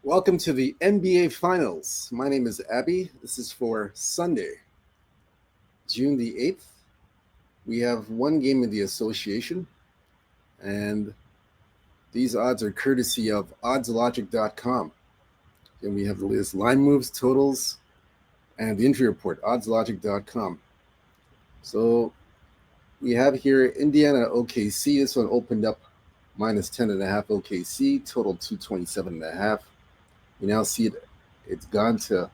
Welcome to the NBA Finals. My name is Abby. This is for Sunday, June the 8th. We have one game in the association, and these odds are courtesy of oddslogic.com. And we have the latest line moves, totals, and the injury report, oddslogic.com. So we have here Indiana OKC. This one opened up minus 10.5 OKC, total 227.5. We now see it's gone to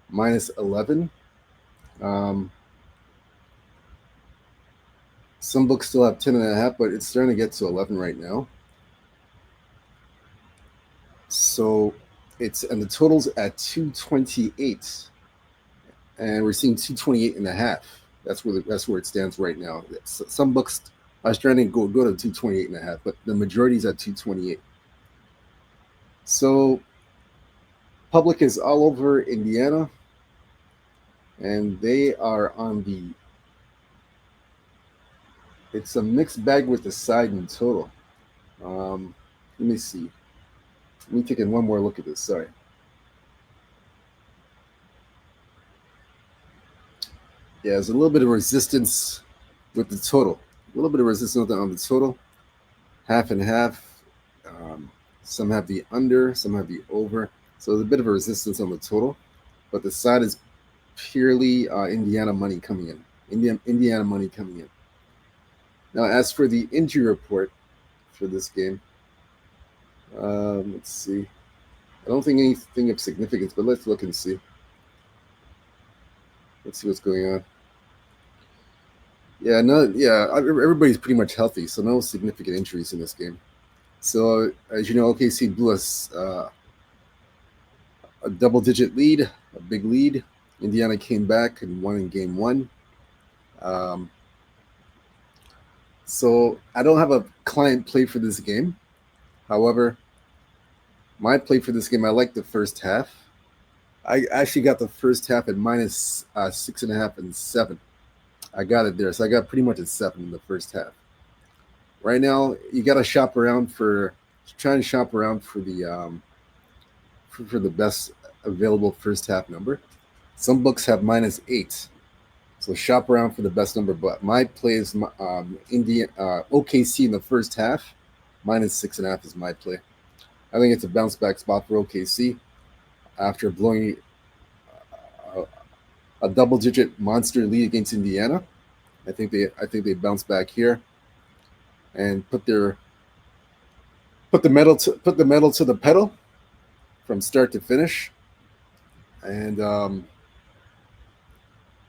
minus 11. Some books still have 10.5, but it's starting to get to 11 right now. So and the total's at 228, and we're seeing 228.5. That's where it stands right now. Some books are starting to go to 228.5, but the majority is at 228. So public is all over Indiana, and they are on the. It's a mixed bag with the side and total. Let me see. Let me take one more look at this. Sorry. Yeah, there's a little bit of resistance with the total. A little bit of resistance on the total. Half and half. Some have the under, some have the over. So there's a bit of a resistance on the total. But the side is purely Indiana money coming in. Indiana money coming in. Now, as for the injury report for this game, let's see. I don't think anything of significance, but let's look and see. Let's see what's going on. Everybody's pretty much healthy, so no significant injuries in this game. So, as you know, OKC blew us a double-digit lead, a big lead. Indiana came back and won in game one. So I don't have a client play for this game. However, my play for this game, I like the first half. I actually got the first half at minus 6.5 and 7. I got it there. So I got pretty much at 7 in the first half. Right now, you got to shop around for the for the best available first half number. Some books have minus 8. So shop around for the best number, but my play is OKC in the first half. Minus 6.5 is my play. I think it's a bounce back spot for OKC after blowing a double digit monster lead against Indiana. I think they bounce back here and put the metal to the pedal from start to finish, and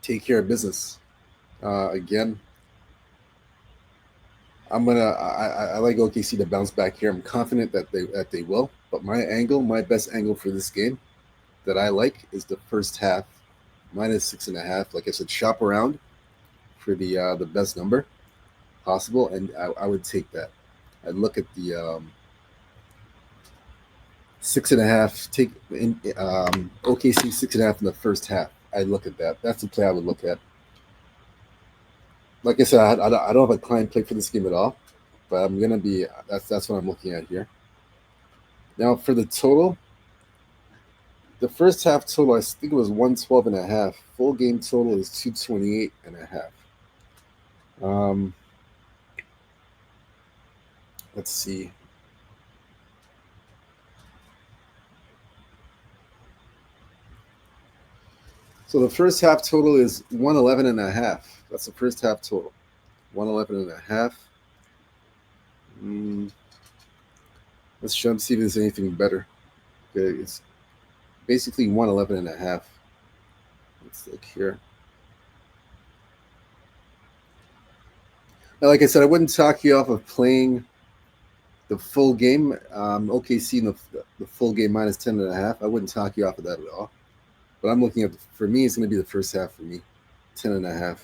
take care of business. Again, I like OKC to bounce back here. I'm confident that they will. But my best angle for this game that I like is the first half, minus 6.5. Like I said, shop around for the best number possible, and I would take that. I'd look at the 6.5. Take OKC 6.5 in the first half. I'd look at that. That's the play I would look at. Like I said, I don't have a client play for this game at all, but I'm gonna be. That's what I'm looking at here. Now for the total, the first half total I think it was 112.5. Full game total is 228.5. Let's see. So the first half total is 111.5. That's the first half total. 111.5. Let's jump see if there's anything better. Okay, it's basically 111.5. Let's look here. Now, like I said, I wouldn't talk you off of playing the full game. OKC in the full game minus 10.5. I wouldn't talk you off of that at all. But I'm looking at, for me, it's going to be the first half for me. 10.5.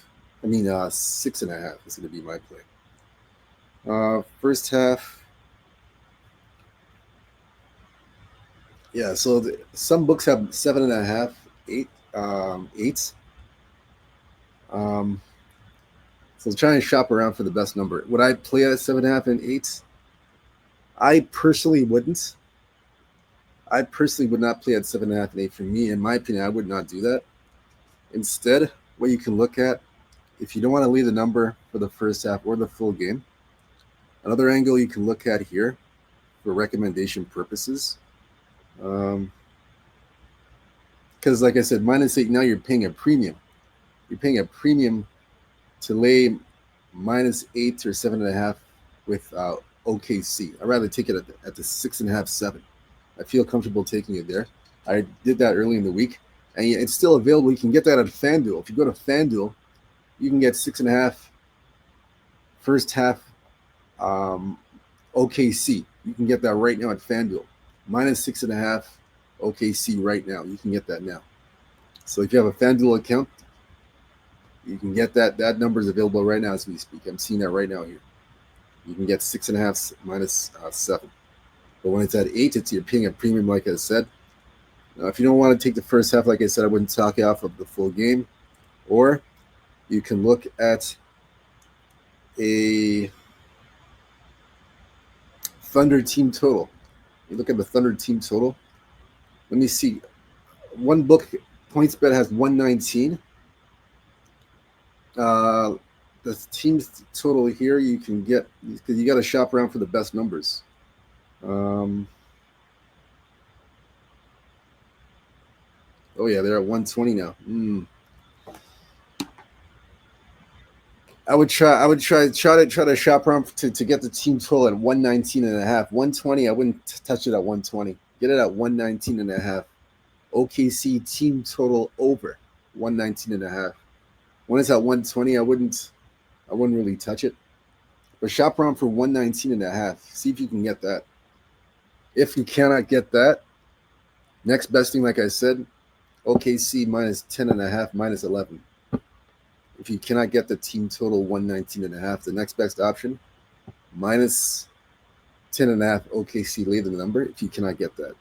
6.5 is going to be my play. First half. Yeah, so some books have 7.5, 8, 8. So try and shop around for the best number. Would I play at 7.5 and 8? I personally wouldn't. I personally would not play at 7.5 and 8. For me, in my opinion, I would not do that. Instead, what you can look at, if you don't want to leave the number for the first half or the full game, another angle you can look at here for recommendation purposes. Because, like I said, -8, now you're paying a premium. You're paying a premium to lay -8 or 7.5 with OKC. I'd rather take it at the 6.5, 7. I feel comfortable taking it there. I did that early in the week, and it's still available. You can get that at FanDuel. If you go to FanDuel, you can get 6.5 first half OKC. You can get that right now at FanDuel. -6.5 OKC right now. You can get that now. So if you have a FanDuel account, you can get that. That number is available right now as we speak. I'm seeing that right now here. You can get 6.5 -7. But when it's at 8, you're paying a premium, like I said. Now, if you don't want to take the first half, like I said, I wouldn't talk off of the full game. Or you can look at a Thunder team total. You look at the Thunder team total. Let me see. One book, PointsBet, has 119. The team's total here you can get, because you got to shop around for the best numbers. Oh yeah, they're at 120 now. I would try to shop around to get the team total at 119.5. 120, I wouldn't touch it at 120. Get it at 119.5. OKC team total over 119.5. When it's at 120, I wouldn't really touch it. But shop around for 119.5. See if you can get that. If you cannot get that, next best thing, like I said, OKC -10.5, -11. If you cannot get the team total 119.5, the next best option, -10.5 OKC, lay the number if you cannot get that.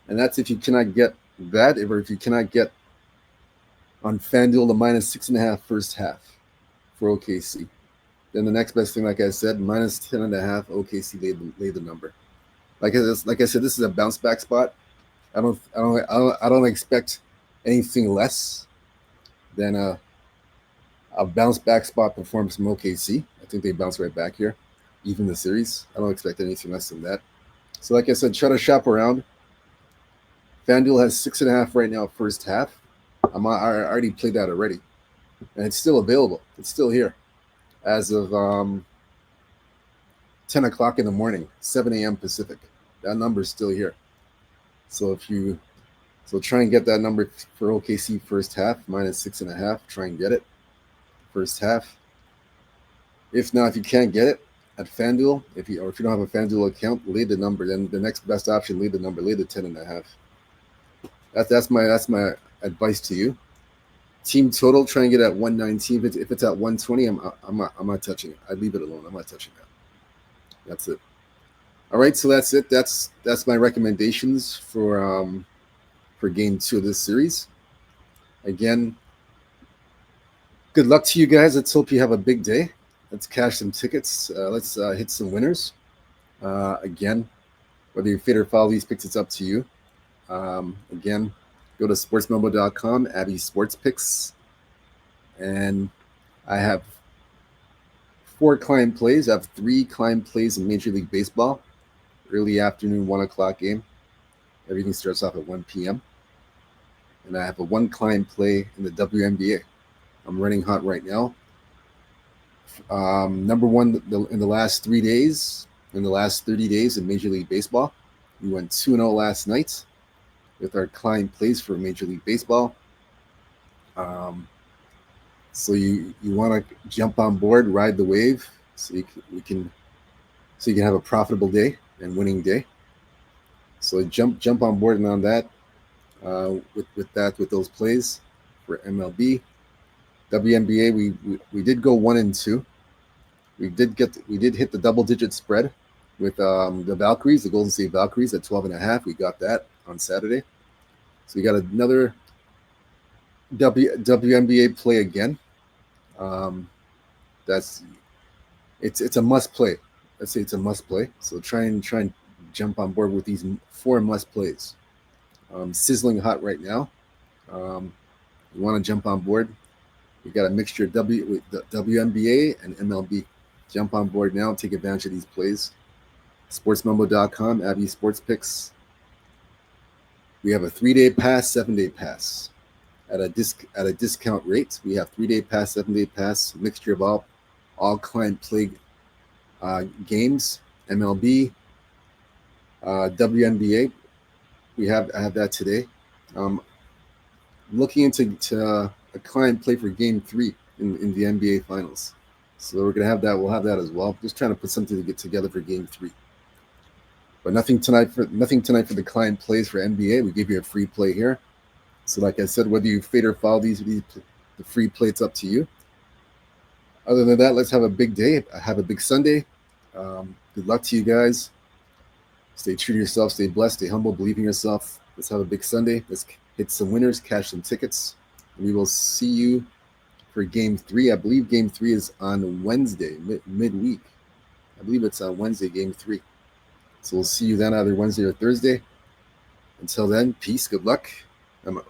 And that's if you cannot get that, or if you cannot get on FanDuel the -6.5 first half for OKC. Then the next best thing, like I said, -10.5 OKC, lay the number. Like I said, this is a bounce back spot. I don't expect anything less than a bounce back spot performance from OKC. I think they bounce right back here, even the series. I don't expect anything less than that. So, like I said, try to shop around. FanDuel has 6.5 right now, first half. I already played that already, and it's still available. It's still here as of 10 o'clock in the morning, 7 a.m. Pacific. That number is still here. So try and get that number for OKC first half, -6.5. Try and get it first half. If not, if you can't get it at FanDuel, if you don't have a FanDuel account, lay the number. Then the next best option, lay the number, lay the 10.5. That's my advice to you. Team total, try and get at 119. If it's at 120, I'm not touching it. I leave it alone. I'm not touching that. That's it. All right, so that's it. That's my recommendations for game 2 of this series. Again, good luck to you guys. Let's hope you have a big day. Let's cash some tickets. Let's hit some winners. Again, whether you fit or follow these picks, it's up to you. Again, go to sportsmemo.com, Abby Sports Picks, and I have 4 client plays. I have 3 client plays in Major League Baseball. Early afternoon, 1 o'clock game. Everything starts off at 1 p.m. And I have a 1 client play in the WNBA. I'm running hot right now. Number 1 in the last 3 days, in the last 30 days in Major League Baseball. We went 2-0 last night with our client plays for Major League Baseball. So you want to jump on board, ride the wave, so you can have a profitable day and winning day. So jump on board and on that with those plays for MLB. WNBA, we did go 1-2. We did hit the double-digit spread with the Valkyries, the Golden State Valkyries at 12.5. We got that on Saturday. So we got another WNBA play again. It's a must play. Let's say it's a must play. So try and jump on board with these 4 must plays. Sizzling hot right now. You want to jump on board. We got a mixture of WNBA and MLB. Jump on board now and take advantage of these plays. SportsMumbo.com, Abby Sports Picks. We have a 3-day pass, 7-day pass at a discount rate. We have 3-day pass, 7-day pass, mixture of all client play games, MLB, WNBA. I have that today. Looking into a client play for Game 3 in the NBA Finals. So we're gonna have that. We'll have that as well. Just trying to put something to get together for Game 3. But nothing tonight for the client plays for NBA. We give you a free play here. So like I said, whether you fade or foul the free play, it's up to you. Other than that, let's have a big day. Have a big Sunday. Good luck to you guys. Stay true to yourself. Stay blessed. Stay humble. Believe in yourself. Let's have a big Sunday. Let's hit some winners. Cash some tickets. We will see you for Game 3. I believe Game 3 is on Wednesday, midweek. I believe it's on Wednesday, Game 3. So we'll see you then, either Wednesday or Thursday. Until then, peace. Good luck. I'm out.